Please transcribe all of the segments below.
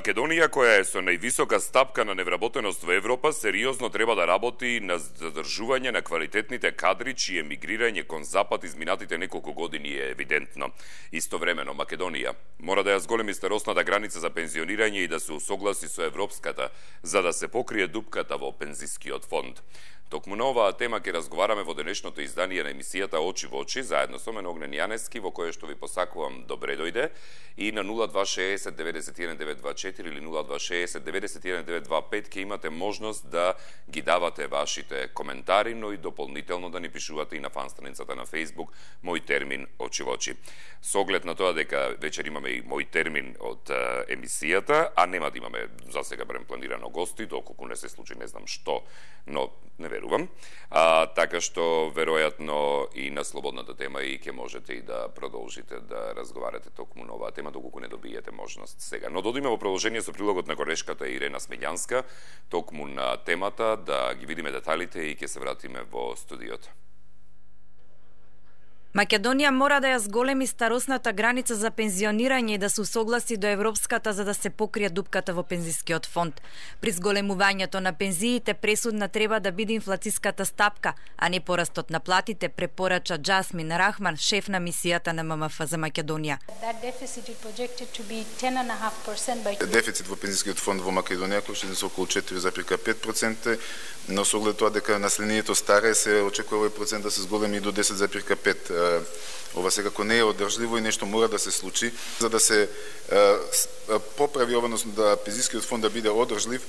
Македонија, која е со највисока стапка на невработеност во Европа, сериозно треба да работи на задржување на квалитетните кадри, чие мигрирање кон запад изминатите неколку години е евидентно. Истовремено, Македонија мора да ја зголеми старосната граница за пензионирање и да се усогласи со европската, за да се покрие дупката во пензискиот фонд. Токму на оваа тема ќе разговараме во денешното издание на емисијата Очи во очи, заедно со мен Огнен Јанески, во кое што ви посакувам добре дојде, и на 0260 91 924 или 0260 91 925 ќе имате можност да ги давате вашите коментари, но и дополнително да ни пишувате и на фан страницата на Facebook Мој термин Очи во очи. Со оглед на тоа дека вечер имаме и мој термин од емисијата, а нема да имаме за сега барем планирано гости, доколку не се случи не знам што, но не верувам. Така што веројатно и на слободната тема и ќе можете и да продолжите да разговарате токму на оваа тема доколку не добиете можност сега. Но додиме во продолжение со прилогот на корешката Ирена Смењанска токму на темата, да ги видиме деталите и ќе се вратиме во студиото. Македонија мора да ја зголеми старосната граница за пензионирање и да се усогласи до европската за да се покрие дупката во пензискиот фонд. При зголемувањето на пензиите пресудна треба да биде инфлацијската стапка, а не порастот на платите, препорача Джасмин Рахман, шеф на мисијата на ММФ за Македонија. Дефицит во пензискиот фонд во Македонија кој ќе се околу 4,5%, но со оглед тоа дека населението старее се очекува овој процент да се зголеми до 10,5%. Ова секако не е одржливо и нешто мора да се случи за да се поправи, односно да пензискиот фонд да биде одржлив.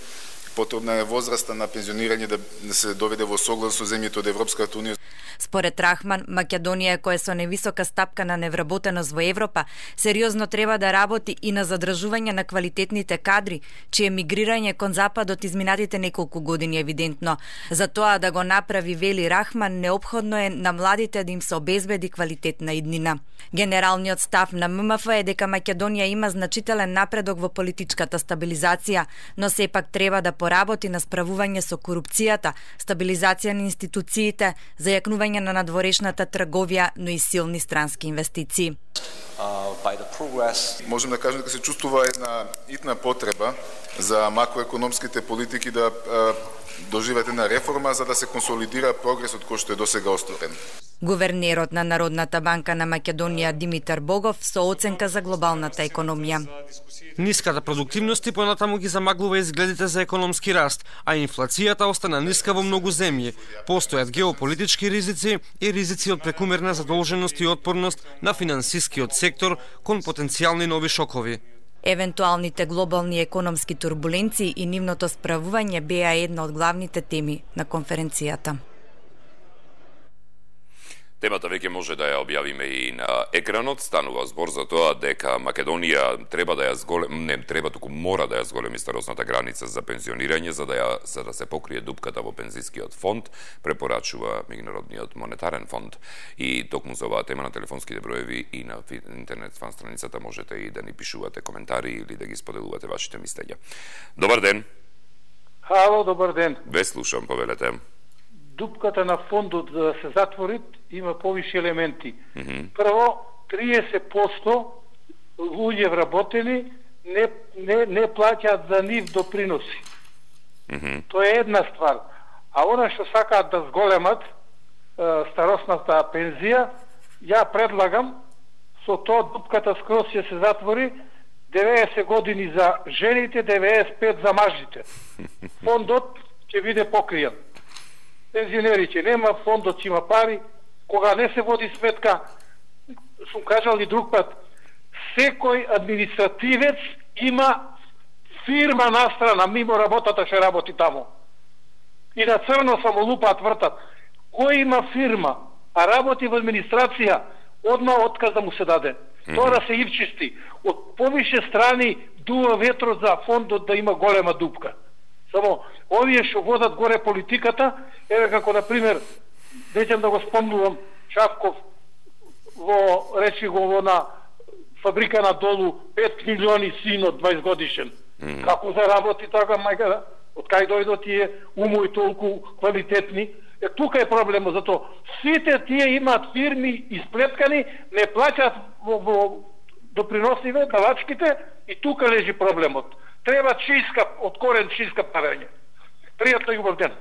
Потребна е возраста на пензионирање да се доведе во соглас со земјите од Европската унија. Според Рахман, Македонија, која е со невисока стапка на невработеност во Европа, сериозно треба да работи и на задржување на квалитетните кадри, чие мигрирање кон западот изминатите неколку години е евидентно. За тоа да го направи, вели Рахман, неопходно е на младите да им се обезбеди квалитетна иднина. Генералниот став на ММФ е дека Македонија има значителен напредок во политичката стабилизација, но сепак треба да поработи на справување со корупцијата, стабилизација на институциите, зајакнување на надворешната трговија, но и силни странски инвестиции. Можем да кажем дека се чувствува една итна потреба за макроекономските политики да доживеат една реформа за да се консолидира прогресот кој што е досега остварен. Гувернерот на Народната банка на Македонија Димитар Богов со оценка за глобалната економија. Ниската продуктивност и понатаму ги замаглува изгледите за економски раст, а инфлацијата остана ниска во многу земји. Постојат геополитички ризици и ризици од прекумерна задолженост и отпорност на финансискиот сектор кон потенцијални нови шокови. Евентуалните глобални економски турбуленции и нивното справување беа една од главните теми на конференцијата. Темата веќе може да ја објавиме и на екранот. Станува збор за тоа дека Македонија треба да ја мора да ја зголеми старосната граница за пензионирање за да се покрие дупката во пензискиот фонд, препорачува Меѓународниот монетарен фонд. И токму за оваа тема на телефонските броеви и на интернет фан страницата можете и да ни пишувате коментари или да ги споделувате вашите мислења. Добар ден. Хало, добар ден. Ве слушам, повелете. Дупката на фондот да се затвори има повише елементи. Прво, 30% луѓе вработени не плаќаат за нив доpriноси. Тоа е една ствар. А она што сакаат да зголемат старосната пензија, ја предлагам со тоа дупката скроз ќе се затвори 90 години за жените, 95 за мажите. Фондот ќе биде покриен. Пензионери ќе нема, фондот ќе има пари, кога не се води сметка, сум кажал и друг пат, секој административец има фирма настрана, мимо работата ќе работи тамо. И на црно само лупаат вртат. Кој има фирма, а работи во администрација, одма отказ да му се даде. Тоа да се ивчисти. Од повише страни дува ветро за фондот да има голема дупка. Само овие што водат горе политиката, еве како на пример, неќам да го спомнувам Чавков речи го на фабрика на долу 5 милиони син од 20 годишен. Како заработи така мајка? Од кај дојдо тие умови толку квалитетни? Тука е проблемот, зато сите тие имаат фирми исплеткани, не плаќаат во доприносиве, давачките, и тука лежи проблемот. Треба чистка, од корен чистка правење. Пријатно и убав ден.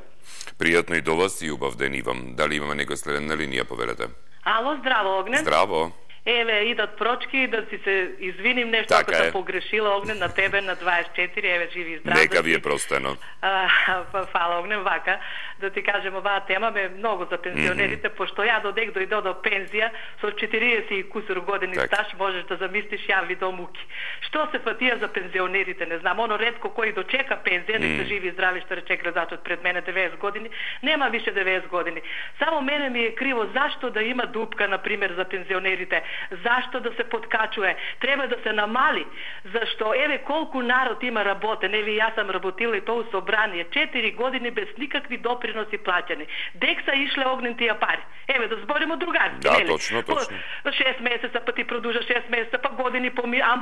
Пријатно и до вас и убав ден и вам. Дали имаме некој следен на линија, повелете? Ало, здраво, Огнен. Здраво. Еве, идат прочки, да си се извиним нешто така ако съм погрешила, Огнен, на тебе на 24, еве, живи и здрав. Нека ви е простено. Фала, Огнен, вака, да ти кажем, оваа тема ме многу за пензионерите, пошто ја додек дојдо до пензија, со 40 и кусур години стаж, можеш да замислиш ја ви до муки. Што се фатија за пензионерите, не знам, оно ретко кој дочека пензија, не се живи и здрави, што рече гледачот пред мене 90 години, нема више 90 години. Само мене ми е криво зашто да има дупка, например, за пензионерите. Зашто да се подкачуе? Треба да се намали. Зашто, еве, колку народ има работен. Еве, јас сам работила и тоа у собрание. 4 години без никакви доприноси плаќани. Дек са ишле, Огнен, тие пари. Еве, да збориме другари. Да, нели? точно. 6 месеца, па ти продужа 6 месеца, па години а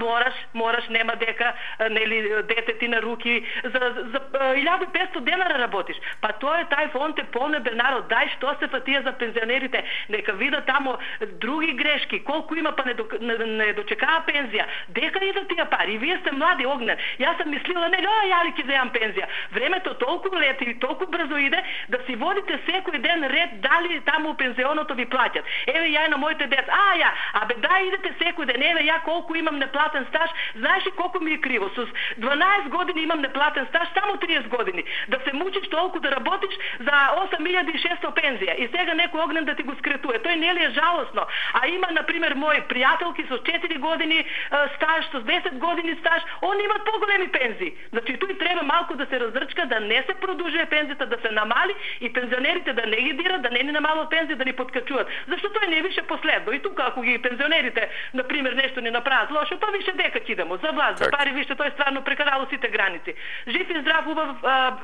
мораш, нема дека, нели, дете ти на руки, за 1500 денара работиш. Па тоа е тај фонд е полне бе народ. Дај, што се фатија за пензионерите? Нека видат тамо други грешки. Колку има, па не дочекава пензија. Дека идат тие пари? И вие сте млади, Огнен. Јас сам мислила, ја ли ќе земам пензија. Времето толку лети и толку брзо иде, да си водите секој ден ред дали таму у пензионото ви плаќат. Еве, ја на моите деца, да идете секој ден. Еве, ја колку имам неплатен стаж, знаеш ли колку ми е криво? Со 12 години имам неплатен стаж, само 30 години. Да се мучиш толку да работиш за 8600 пензија. И сега некој, Огнен, да ти го скретуе. Тој не ли е жалосно? А има, например, мои пријателки со 4 години стаж, со 10 години стаж, они имат поголеми пензии. Значи, тој треба малку да се разрчка, да не се продужува пензијата, да се намали и пензионерите да не ги дират, да не ни намалат пензија, да ни подкачуваат. Зашто тој не е више последно. И тука, ако ги пензионерите, например, нешто не направат лошо, па више дека кидемо. За власт, за пари, више, тој стварно прекарало сите граници. Жив и здрав, убав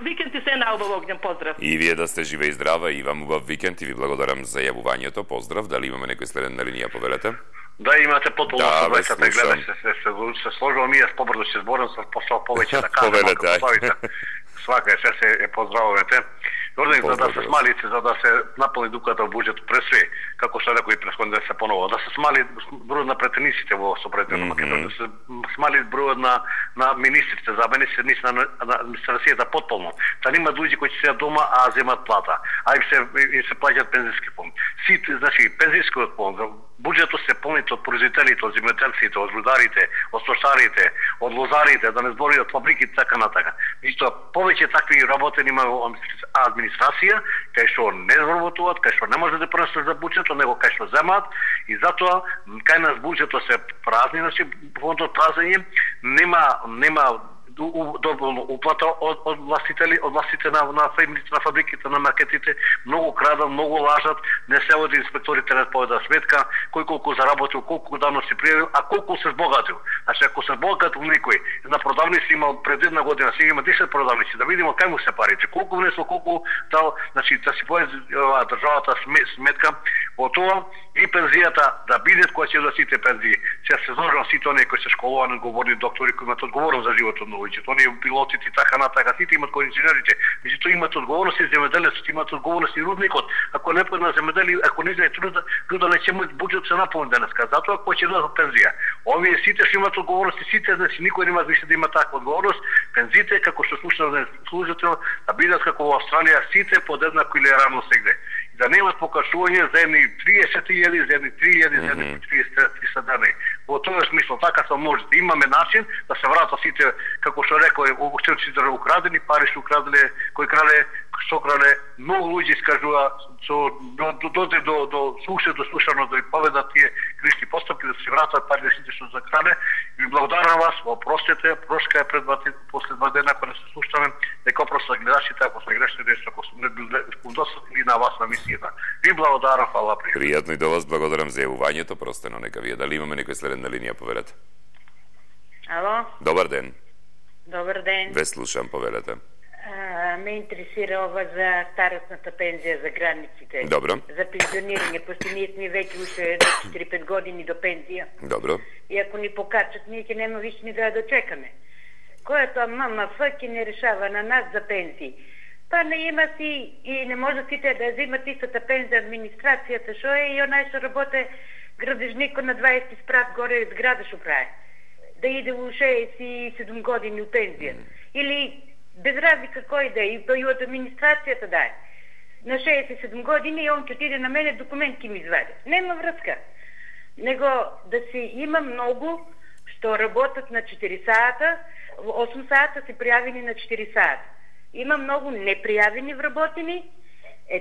викенд и се на убав, Огнен, поздрав. И вие да сте живе и здрава, и вам убав викенд и ви благодарам за јавувањето. Поздрав. Дали имаме некој следен на линија, повелете? Да, имате потполно согласата, гледаш се сложило ми јас побрзо ќе зборам, со посол повеќе да кажам. Свака се е поздравувате. Орден за да се смали, за да се наполни дупката во буџетот, пред све, како што рекој претходно да се понова, да се смали бројот на претениците во собранието на Македонија, да се смали бројот на министрите, замениците на администрацијата потполно. Да нема луѓе кои ќе се дома, а земат плата, а им се плаќаат пензиски фонд. Сите, значи пензискиот фонд, буџетот се полни од производителите, од земјоделците, од рударите, од стошарите, од лозарите, да не збори од фабриките така натака. Меѓутоа повеќе такви работени има администрација, кај што не заработуваат, кај што не може да пренесат за буџетот, него кај што земаат, и затоа кај нас буџетот се празни, значи фондот празен, нема доброволно уплата од властите на фирмите, на фабриките, на маркетите, многу крадат, многу лажат, не се оди инспекторите не поведа сметка, кој колку заработил, колку давно си пријавил, а колку се збогатил. Значи, ако се збогатил некој, на продавници имал пред една година, сега има 10 продавници, да видимо кај му се парите, колку внесло, колку дал, значи, да си поведе државата сметка, во тоа и пензијата да бидат кои ќе да сите пензии. Се зложам сите оние кои се школувани, говорни доктори, кои имат одговорност за животот на луѓето, оние пилотите и така натака, сите имат кои инженерите, меѓутоа имат одговорност и земјоделецот, имат одговорност и рудникот. Ако не на земјоделие, ако не е труда не ќе му буџетот се наполни денеска. Затоа кој ќе дадат пензија. Овие сите што имат одговорност и сите, значи никој нема више да има таква одговорност. Пензиите како што служител да бидат како во Австралија сите под еднакво или равно сегде. Да немат покажување за едни 30.000, за едни 3.000, за едни 300 дани. Во тоа смисла така се може. Имаме начин да се вратат сите, како што рекој, учителите украдени, пари што украделе, кој крале, што крале, многу луѓе искажува дојде до слушано да и поведат тие грешни постапки, да се вратат пари сите што закраде. Ви благодарам вас, опростете, прошка е пред после 2 дена кога се слушаме, дека просто гледачите ако се грешни нешто, ако не бил или на вас на мисијата. Ви благодарам, фала пријатно. Пријатно и до вас, благодарам за јавувањето, простено нека вие. Дали имаме некој следен на линија, повелете? Ало? Добар ден. Добар ден. Ве слушам, повелете. Ме интересира ова за старосната пензија за границите. Добро. За пензионирање, пошто ние сме веќе уште 4-5 години до пензија. Добро. И ако ни покачат, ние ќе нема више ни да дочекаме. Која тоа ММФ ќе не решава на нас за пензии? Па не има си и не може сите да взимат истата пензија администрацијата, шо е и онај што работе градежникот на 20 спрат горе зграда шо прави. да иде у 67 години у пензија. Или без разлика кој да е, и од администрацијата да е. На 67 години и он ќе отиде на мене документ ќе ми извади. Нема врска. Него да се има многу што работат на 4 сата, 8 сата се пријавени на 4 сата. Има многу непријавени вработени,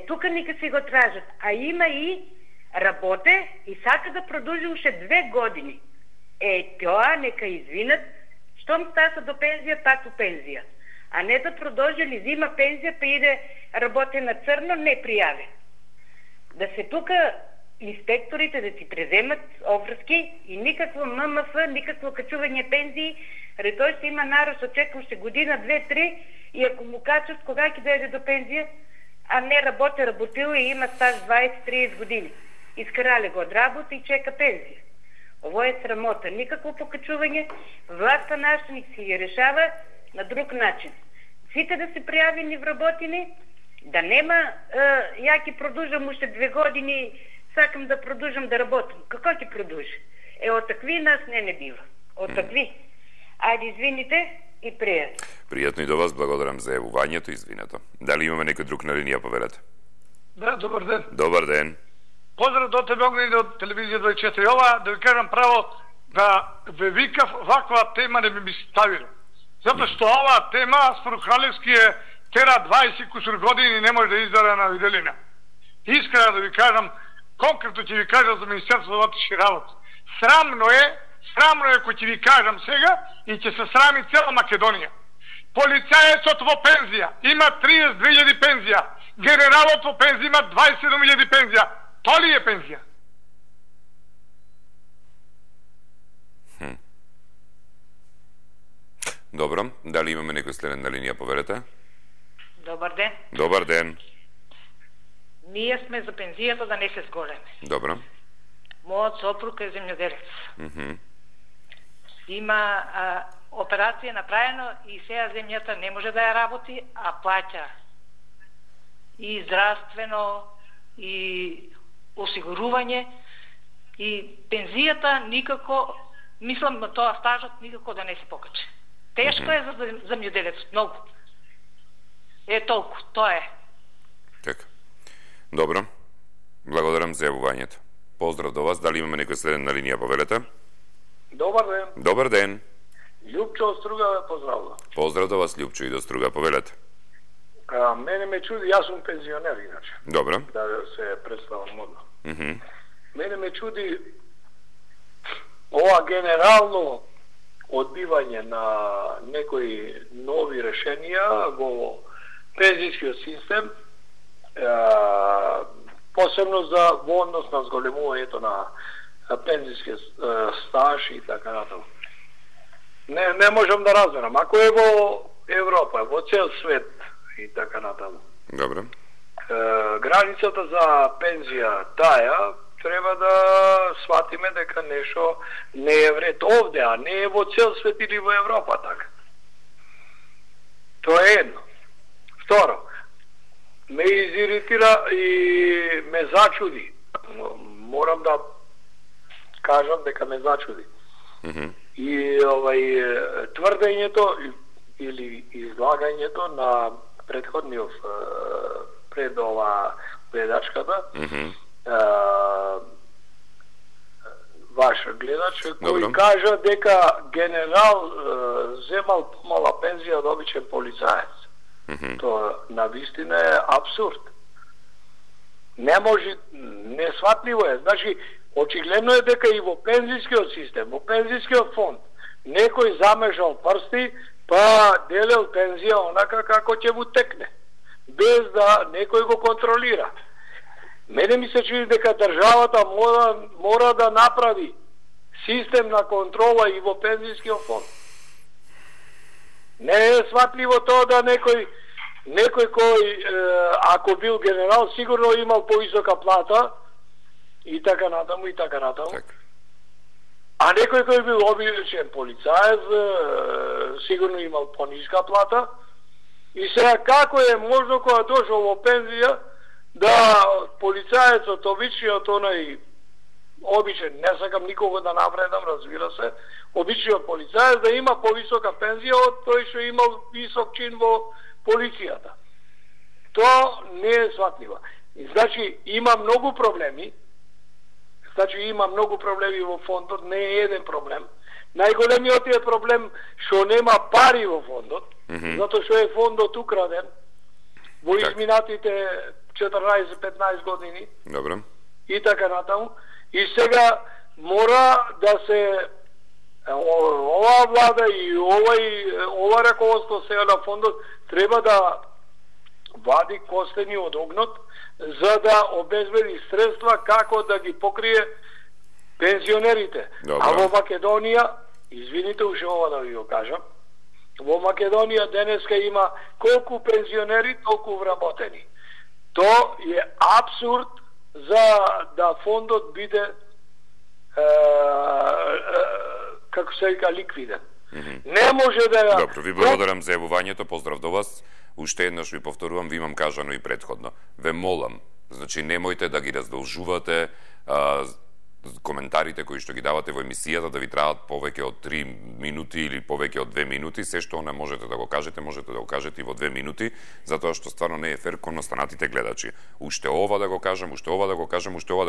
тука нека си го тражат. А има и работе и сака да продолжи уште 2 години. Тоа нека извинат, штом стаса до пензија, пак у пензија. А не да продолжи ли зима пензија, па иде работе на црно, не пријавен. Да се тука инспекторите да си преземат обврски и никакво ММФ, никакво качување пензии, тој ще има народ, очеква уште година, 2-3, и ако му качат кога ќе дојде до пензија, а не работил и има стаж 20-30 години. Искарале го од работа и чека пензија. Ово е срамота. Никакво покачување. Власта нашта ник си ги решава на друг начин. Сите да се пријавени вработени, да нема ја ќе продолжам уште 2 години, сакам да продолжам да работам. Како ќе продолжи? Од такви нас не бива. Од такви. Ајде, извините и пријатно. Пријатно и до вас, благодарам за јавувањето, извинето. Дали имаме некој друг на линија, повелете? Да, добар ден. Добар ден. Поздрав до тебе, Огнен, од телевизија 24. Ова, да ви кажам право, да ве викав, ваква тема не би ми ставила. Зато што ова тема, според Кралевски е тера 20 кусур години и не може да издаде на виделина. Искрено да ви кажам, конкретно ќе ви кажам за Министерството за вътрешни работи. Срамно е кој ќе ви кажам сега и ќе се срами цела Македонија. Полицајецот во пензија има 32.000 пензија, генералот во пензија има 27.000 пензија. Тоа ли е пензија? Добро, дали имаме некој следен на линија, повелете? Добар ден. Добар ден. Ние сме за пензијата да не се зголеме. Добро. Мојот сопруг е земјоделец. Има операција направено и сега земјата не може да ја работи, а плаќа и здравствено, и осигурување, и пензијата никако, мислам на тоа стажот никако да не се покаче. Тешко е за земјоделецот, многу. Толку, тоа е. Така. Добро. Благодарам за јавувањето. Поздрав до вас. Дали имаме некој следен на линија, повелете? Добар ден. Добар ден. Љупчо од Струга ве поздравува. Поздрав до вас, Љупчо, и до Струга, повелете. Мене ме чуди, јас сум пензионер иначе. Добро. Да се представам модно. Мене ме чуди ова генерално одбивање на некои нови решенија во пензискиот систем, посебно за во однос на зголемувањето на пензискиот стаж и така натаму. Не можам да разберам. Ако е во Европа, во цел свет и така натаму. Добро. Границата за пензија таја треба да сватиме дека нешто не е вред овде, а не е во цел свет или во Европа така. Тоа е едно. Второ, ме изиритира и ме зачуди. Морам да кажам дека ме зачуди. И тврдењето или излагањето на предходниот пред ова гледачката, ваш гледач, кој кажа дека генерал земал помала пензија од обичен полицаец. Тоа навистина е абсурд. Не може, несватливо е. Значи, очигледно е дека и во пензискиот систем, во пензискиот фонд, некој замежал прсти, па делел пензија онака како ќе му текне, без да некој го контролира. Мене ми се чуди дека државата мора да направи систем на контрола и во пензискиот фонд. Не е сватливо тоа да некој кој, ако бил генерал, сигурно имал повисока плата и така натаму, и така натаму. А некој кој бил обичен полицаец, сигурно имал пониска плата. И сега како е можно кога дошол во пензија да полицаецот, обичниот онај обичен, не сакам никого да навредам, разбира се, обичниот полицаец да има повисока пензија од тој што имал висок чин во полицијата. Тоа не е сватливо. Значи, има многу проблеми. Има многу проблеми во фондот, не е еден проблем. Најголемиот е проблем што нема пари во фондот, затоа што е фондот украден во изминатите 14-15 години. Добро. И така натаму. И сега мора да се оваа влада и ова раководство сега на фондот треба да вади костени од огнот за да обезбеди средства како да ги покрие пензионерите. Добре. А во Македонија, извините уште ова да ви го кажам, во Македонија денеска има колку пензионери, толку вработени. Тоа е абсурд за да фондот биде како се вика ликвиден. Не може да... Добро, ви благодарам за јавувањето, поздрав до вас. Уште еднаш ви повторувам, ви имам кажано и предходно. Ве молам, значи немојте да ги раздолжувате коментарите кои што ги давате во емисијата да ви траат повеќе од 3 минути или повеќе од 2 минути, се што не можете да го кажете и во 2 минути, затоа што стварно не е фер кон останатите гледачи. Уште ова да го кажам, уште ова да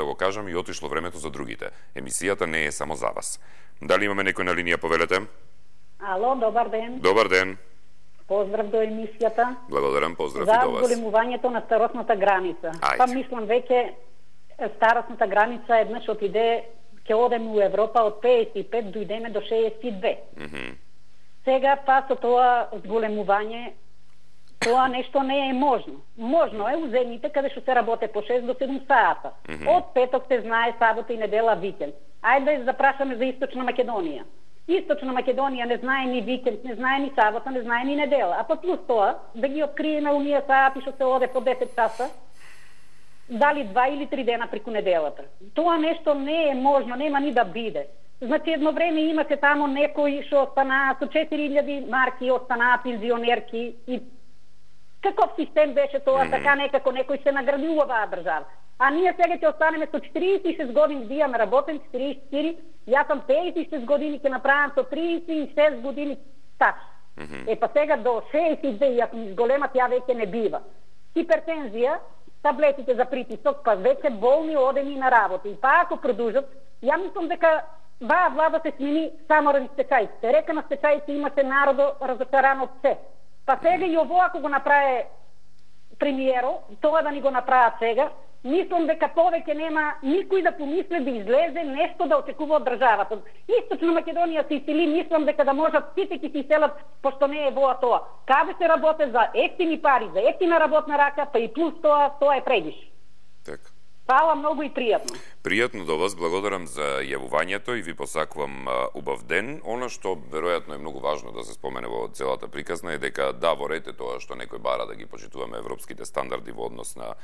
го кажам и отишло времето за другите. Емисијата не е само за вас. Дали имаме некој на линија, повелете? Ало, добар ден. Добар ден. Поздрав до емисијата. Благодарам, поздрав и до вас. За големувањето на старосната граница. Па мислам веќе старосната граница еднаш отиде, ќе одеме у Европа од 55 дојдеме до 62. Сега па со тоа зголемување, тоа нешто не е можно. Можно е у земјите каде што се работе по 6 до 7 сата. Од петок се знае сабота и недела викенд. Ајде да запрашаме за Источна Македонија. Источна Македонија не знае ни викенд, не знае ни сабота, не знае ни недела. А па плюс тоа, да ги откриеме оние сати што се оде по 10 часа, дали 2 или 3 дена преку неделата. Тоа нешто не е можно, нема ни да биде. Значи едно време имаше тамо некои што останаа со 4000 марки, останаа пензионерки и каков систем беше тоа, така некако некој се наградува оваа држава. А ние сега ќе останеме со 46 години, да имаме работен 44, јас сам 56 години, ќе направам со 36 години стаж. Па сега до 62, ако ми зголемат, ја веќе не бива. Хипертензија, таблетите за притисок, па веќе болни одени на работа. И па ако продужат, ја мислам дека влада се смени само ради стечајците. Река на стечајците имаше народо разочарано од се. Па сега и ово ако го направи премиеро, тоа да ни го направат сега, мислам дека повеќе нема никој да помисли да излезе нешто да очекува од државата. Источна Македонија се исели, мислам дека да можат сите ќе се иселат, пошто не е воа тоа. Каде се работе за ефтини пари, за ефтина работна рака, па и плюс тоа е предиш. Така. Фала многу и пријатно. Пријатно до вас, благодарам за јавувањето и ви посакувам убав ден. Она што веројатно е многу важно да се спомене во целата приказна е дека да, во ред е тоа што некој бара да ги почитуваме европските стандарди во однос на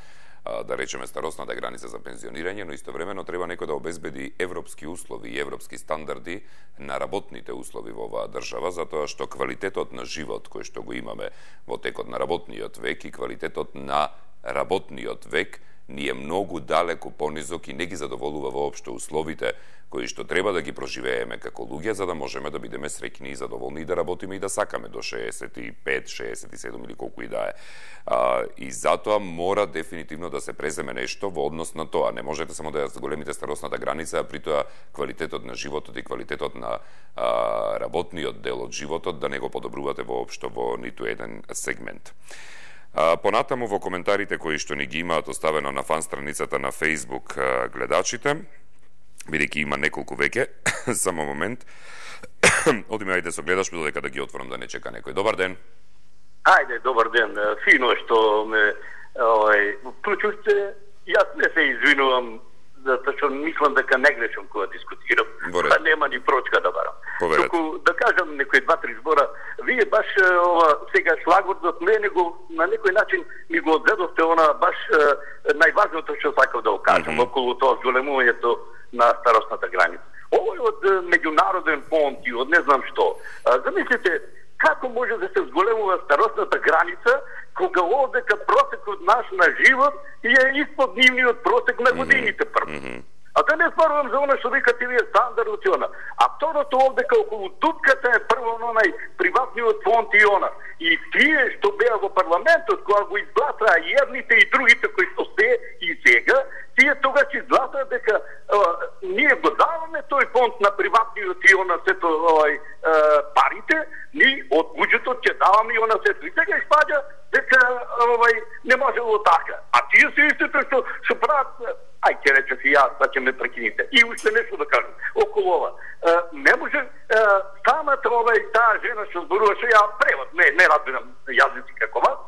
да речеме старосната граница за пензионирање, но истовремено треба некој да обезбеди европски услови и европски стандарди на работните услови во оваа држава, затоа што квалитетот на живот кој што го имаме во текот на работниот век и квалитетот на работниот век ни е многу далеку понизок и не ги задоволува воопшто условите кои што треба да ги проживееме како луѓе за да можеме да бидеме среќни и задоволни и да работиме и да сакаме до 65, 67 или колку и да е. И затоа мора дефинитивно да се преземе нешто во однос на тоа. Не можете само да ја зголемите старосната граница, а при тоа квалитетот на животот и квалитетот на работниот дел од животот да не го подобрувате воопшто во ниту еден сегмент. Понатаму во коментарите кои што ни ги имаат оставено на фан страницата на Facebook гледачите, бидејќи има неколку веќе, само момент, одиме ајде со гледаш, додека да ги отворам да не чека некој. Добар ден. Ајде, добар ден. Фино што ме вклучувате. Јас не се извинувам затоа што мислам дека не грешам кога дискутирам. Па нема ни прочка да барам. Туку да кажам некои 2-3 збора. Вие баш сега шлагвордот мене го на некој начин ми го одзедовте баш најважното што сакав да го кажам околу тоа зголемувањето на старосната граница. Овој од меѓународен фонд и од не знам што. Замислите како може да се зголемува старосната граница кога овдека просекот наш на живот е испод нивниот просек на годините прво. А да не зборувам за она што викате вие стандард и она. А второто овде околу дупката е прво на онај приватниот фонд и она. И тие што беа во парламентот, кога го изгласаа и едните и другите кои што сте и сега, тие тогаш изгласаа дека ние го даваме тој фонд на приватниот и она сето парите, ние од буџетот ќе даваме и она сето. И сега испаѓа дека не можело така. А тие се истите што прават, ќе рече си јас, да ќе ме прекините. И уште нешто да кажам околу ова. Не може самата таа жена што зборуваше, ја превод, не разбирам јазици како вас,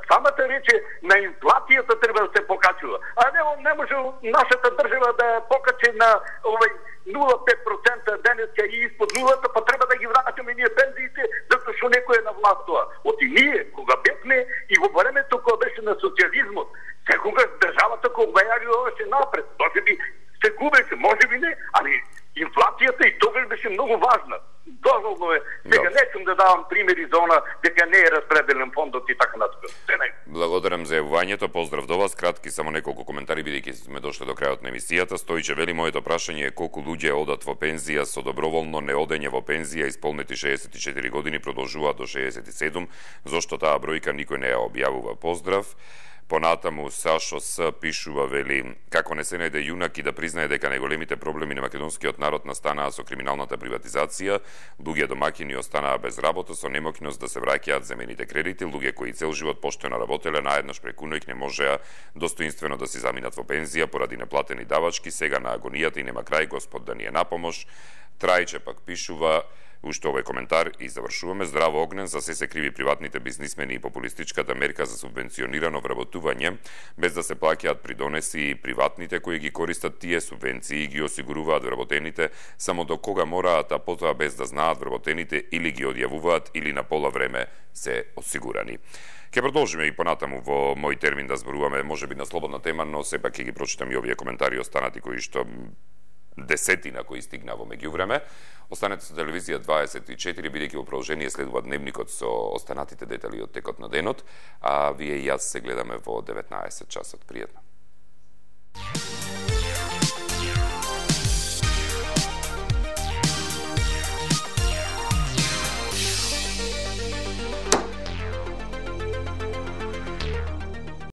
самата рече на инфлацијата треба да се покачува. А не може нашата држава да покачи на 0,5% денеска и испод нулата, па треба да ги враќаме ние пензиите, затоа што некој е на власт тоа. Оти ние, кога бевме и во времето кога беше на социјализмот, секогаш државата кога ја јавуваше напред, се губеше, може би не, али инфлацијата и тогаш беше многу важна. Дозволно е. Сега нечем да давам примери за она дека не е распределен фондот и така натаму. Благодарам за јавувањето, поздрав до вас. Кратки само неколку коментари бидејќи сме дошли до крајот на емисијата. Стоиче вели, моето прашање е колку луѓе одат во пензија со доброволно неодење во пензија, исполнети 64 години, продолжуваат до 67. Зошто таа бројка никој не ја објавува? Поздрав. Понатаму Сашо С пишува, вели, како не се најде јунак и да признае дека најголемите проблеми на македонскиот народ настанаа со криминалната приватизација, луѓе домаќини останаа без работа со немоќност да се враќаат земените кредити, луѓе кои цел живот поштено работеле наеднаш преку ноќ не можеа достоинствено да си заминат во пензија поради неплатени давачки, сега на агонијата и нема крај, Господ да ни е на помош. Трајче пак пишува, уште овој коментар и завршуваме. Здраво Огнен, за се криви приватните бизнисмени и популистичката мерка за субвенционирано вработување, без да се плаќаат придонеси и приватните кои ги користат тие субвенции и ги осигуруваат вработените само до кога мораат, а потоа без да знаат вработените или ги одјавуваат или на пола време се осигурани. Ке продолжиме и понатаму во мој термин да зборуваме можеби на слободна тема, но сепак ќе ги прочитам и овие коментари останати кои што десетина кои стигна во меѓувреме. Останете со телевизија 24, бидејќи во продолжение следува дневникот со останатите детали од текот на денот, а вие и јас се гледаме во 19 часот. Пријатно.